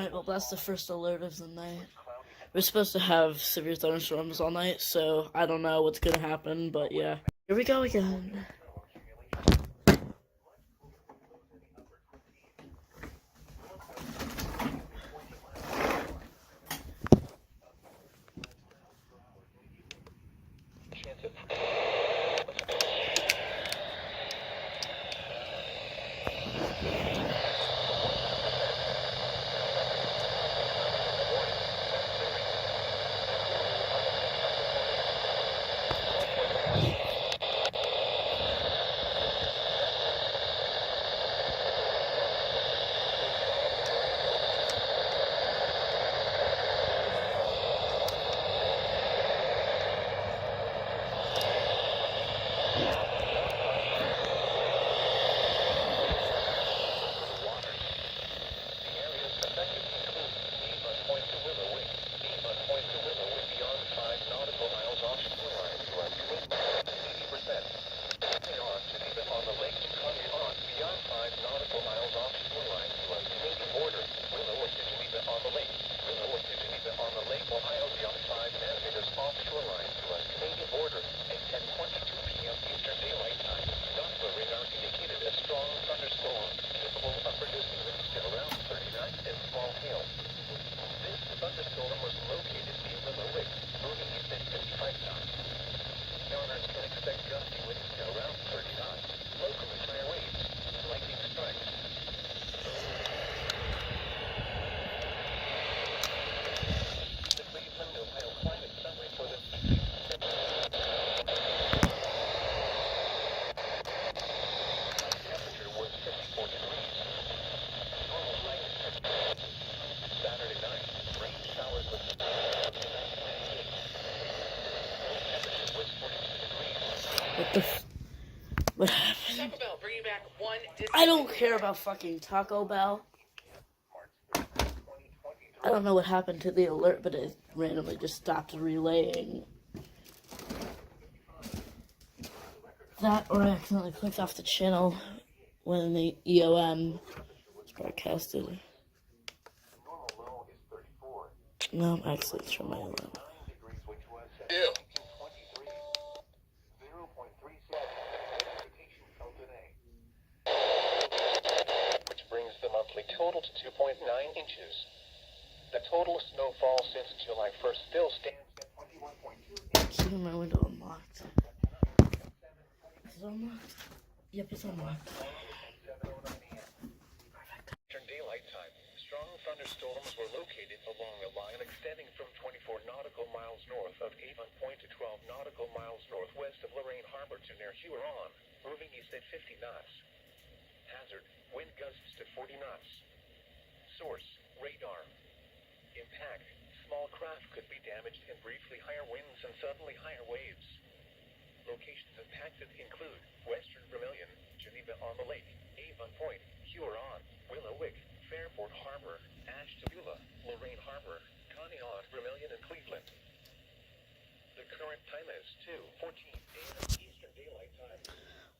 Alright, well that's the first alert of the night. We're supposed to have severe thunderstorms all night, so I don't know what's gonna happen, but yeah. Here we go again. What happened? I don't care about fucking Taco Bell. I don't know what happened to the alert, but it randomly just stopped relaying. That, or I accidentally clicked off the channel when the EOM was broadcasted. No, actually, it's from my alarm. Ew. Which brings the monthly total to 2.9 inches. The total snowfall since July 1st still stands at 21.2 inches. Keeping my window unlocked. Is it unlocked? Yep, it's unlocked. Eastern daylight time. Strong thunderstorms were located along a line extending from 24 nautical miles north of Avon Point to 12 nautical miles northwest of Lorraine Harbor to near Huron, moving east at 50 knots. Hazard, wind gusts to 40 knots. Source, radar. Impact, small craft could be damaged and briefly higher winds and suddenly higher waves. Locations impacted include Western Vermilion, Geneva on the Lake, Avon Point, Huron, Willowick, Fairport Harbor, Ashtabula, Lorraine Harbor, Conneaut, Vermilion, and Cleveland. The current time is 2:14 a.m. Eastern Daylight Time.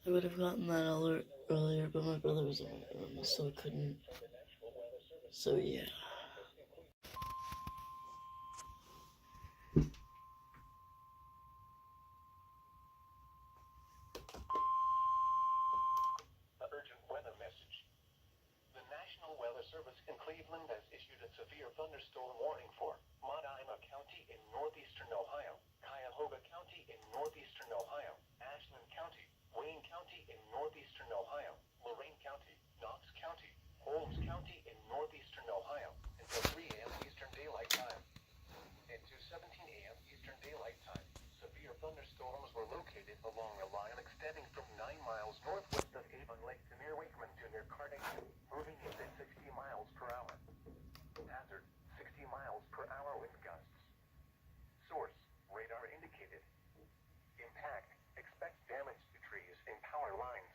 I would have gotten that alert earlier, but my brother was in my room, so I couldn't. So yeah. Service in Cleveland has issued a severe thunderstorm warning for Montana County in northeastern Ohio, Cuyahoga County in northeastern Ohio, Ashland County, Wayne County in northeastern Ohio, Lorain County, Knox County, Holmes County in northeastern Ohio until 3 a.m. Eastern Daylight Time. At 2:17 a.m. Eastern Daylight Time, severe thunderstorms were located along a line extending from 9 miles northwest of Avon Lake to near Wakeman to near Carnegie, moving east at 60 miles per hour. Hazard, 60 miles per hour wind gusts. Source, radar indicated. Impact, expect damage to trees and power lines.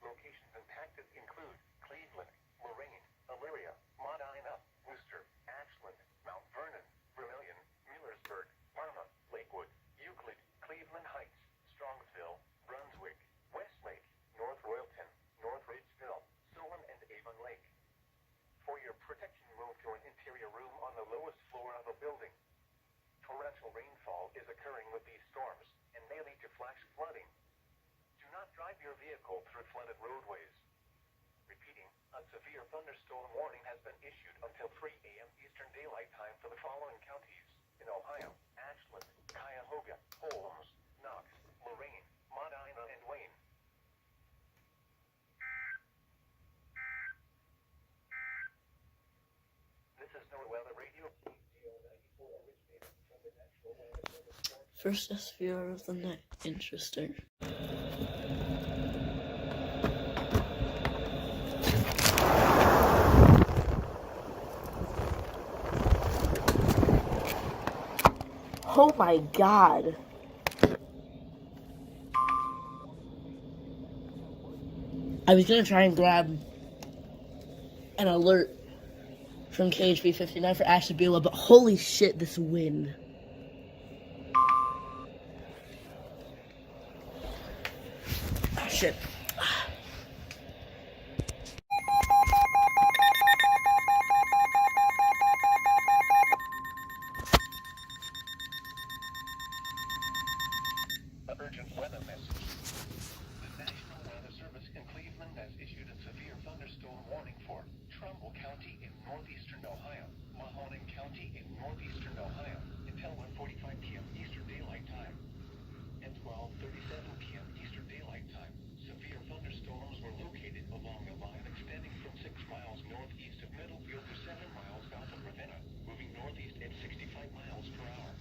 Locations impacted include Cleveland, Lorain, Elyria, Medina, Worcester, Ashland, Mount Vernon, Vermilion, Millersburg, Parma, Lakewood, Euclid, Cleveland Heights, Strongsville, Brunswick, Westlake, substantial rainfall is occurring with these storms and may lead to flash flooding. Do not drive your vehicle through flooded roadways. Repeating, a severe thunderstorm warning has been issued until 3 a.m. Eastern Daylight Time for the following counties in Ohio: Ashland, Cuyahoga, Holmes, Knox, Lorain, Medina, and Wayne. This is NOAA Radio. First SVR of the night. Interesting. Oh my god. I was gonna try and grab an alert from KHB59 for Ashley Beulah, but holy shit, this wind. Ah, shit. Urgent weather message. The National Weather Service in Cleveland has issued a severe thunderstorm warning for Trumbull County in northeastern Ohio, Mahoning County in northeastern Ohio until 1:45 p.m. Eastern Daylight Time. At 12:37 p.m. Eastern Daylight Time, severe thunderstorms were located along a line extending from 6 miles northeast of Middlefield to 7 miles south of Ravenna, moving northeast at 65 miles per hour.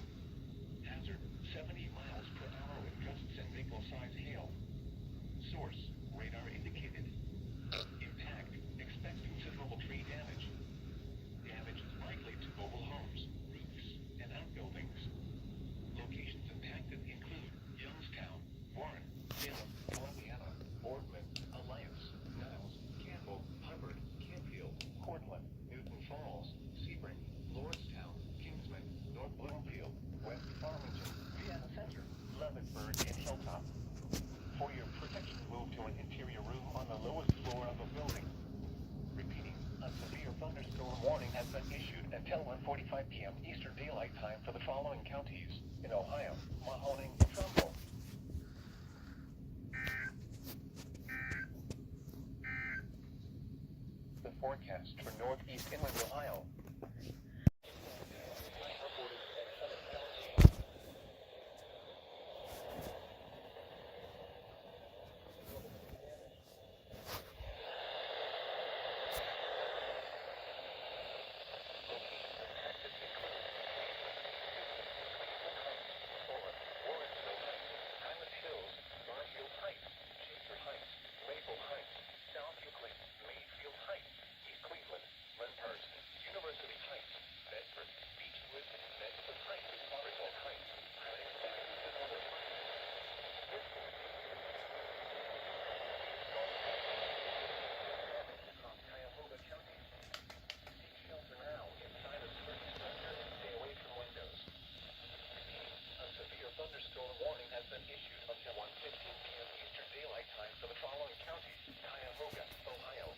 Hazard, 70 miles per hour with gusts and vehicle-size hail. Source, radar indicated. Impact, expect considerable tree damage. Damage is likely to mobile homes, roofs, and outbuildings. Locations impacted include Youngstown, Warren, Salem, Columbiana, Boardman, Alliance, Niles, Campbell, Hubbard, Canfield, Cortland, Newton Falls, Sebring, Lordstown, Kingsman, North Bloomfield, West Farmington, Vienna Center, Leavenworth, and Hilltop. For your protection, move to an interior room on the lowest floor of a building. Repeating, a severe thunderstorm warning has been issued until 1:45 p.m. Eastern Daylight Time for the following counties in Ohio: Mahoning and Trumbull. The forecast for northeast inland Ohio. Thunderstorm warning has been issued until 1:15 p.m. Eastern Daylight Time for the following counties: Cuyahoga, Ohio.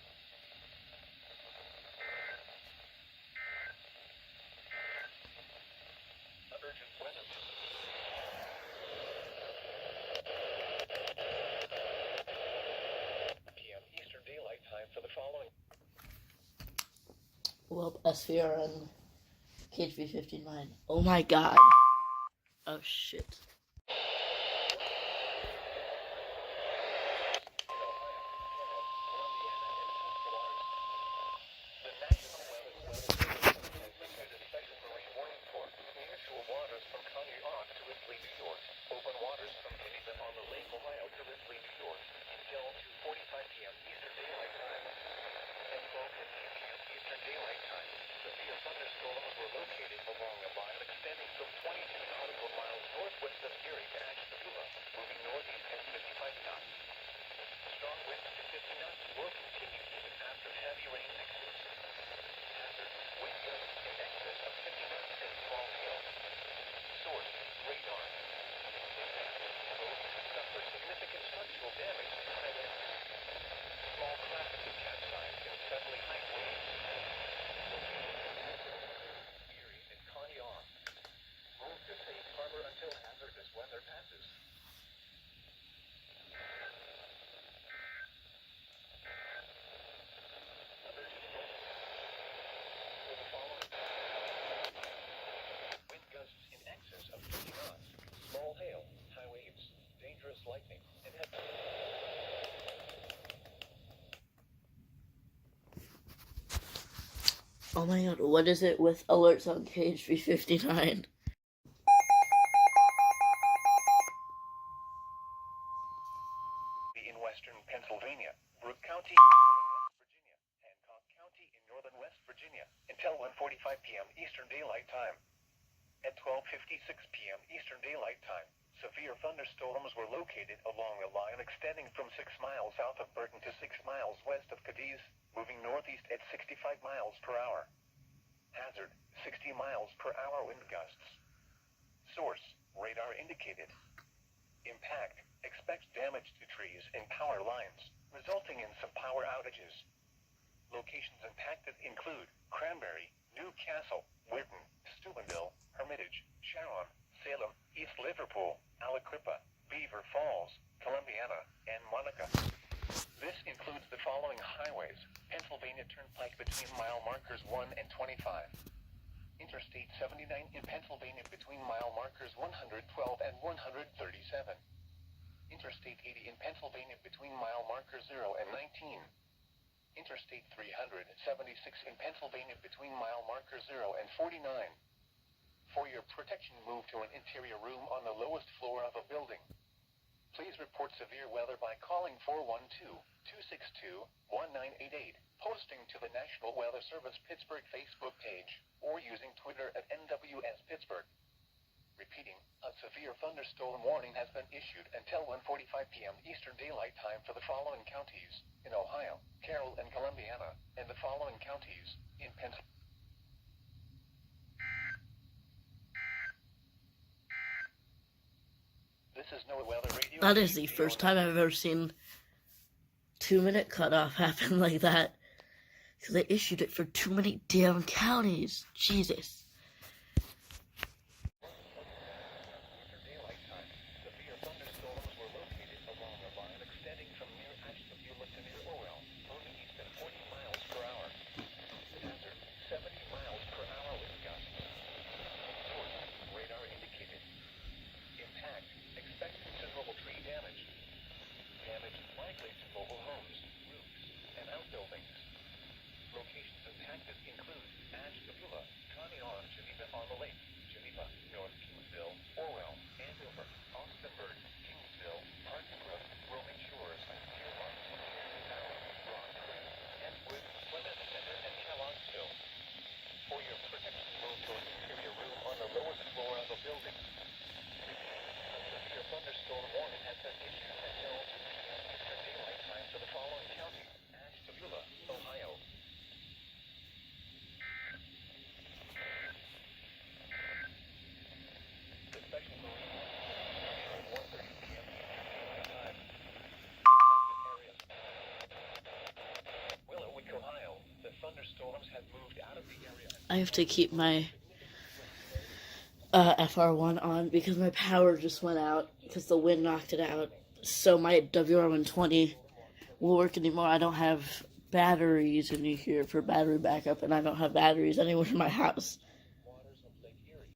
Urgent weather. p.m. Eastern Daylight Time for the following. Well, SVRN KHB59. Oh my god. Oh shit. Thunderstorms were located along a line extending from 22 nautical miles northwest of Oh my god, what is it with alerts on KHB59? In western Pennsylvania, Brooke County, northern West Virginia, Hancock County in northern West Virginia, until 1:45 p.m. Eastern Daylight Time. At 12:56 p.m. Eastern Daylight Time, severe thunderstorms were located along a line extending from 6 miles south of Burton to 6 miles west of Cadiz, moving northeast at 65 miles per hour. Hazard, 60 miles per hour wind gusts. Source, radar indicated. Impact, expect damage to trees and power lines, resulting in some power outages. Locations impacted include Cranberry, Newcastle, Whitton, Steubenville, Hermitage, Sharon, Salem, East Liverpool, Aliquippa, Beaver Falls, Columbiana, and Monica. This includes the following highways: Pennsylvania Turnpike between mile markers 1 and 25. Interstate 79 in Pennsylvania between mile markers 112 and 137. Interstate 80 in Pennsylvania between mile markers 0 and 19. Interstate 376 in Pennsylvania between mile markers 0 and 49. For your protection, move to an interior room on the lowest floor of a building. Please report severe weather by calling 412-262-1988, posting to the National Weather Service Pittsburgh Facebook page, or using Twitter at NWS Pittsburgh. Repeating, a severe thunderstorm warning has been issued until 1:45 p.m. Eastern Daylight Time for the following counties in Ohio, Carroll and Columbiana, and the following counties in Pennsylvania. This is no weather radio. That is the first time I've ever seen 2-minute cutoff happen like that. So they issued it for too many damn counties. Jesus. I have to keep my FR1 on because my power just went out because the wind knocked it out. So my WR120 won't work anymore. I don't have batteries in here for battery backup, and I don't have batteries anywhere in my house.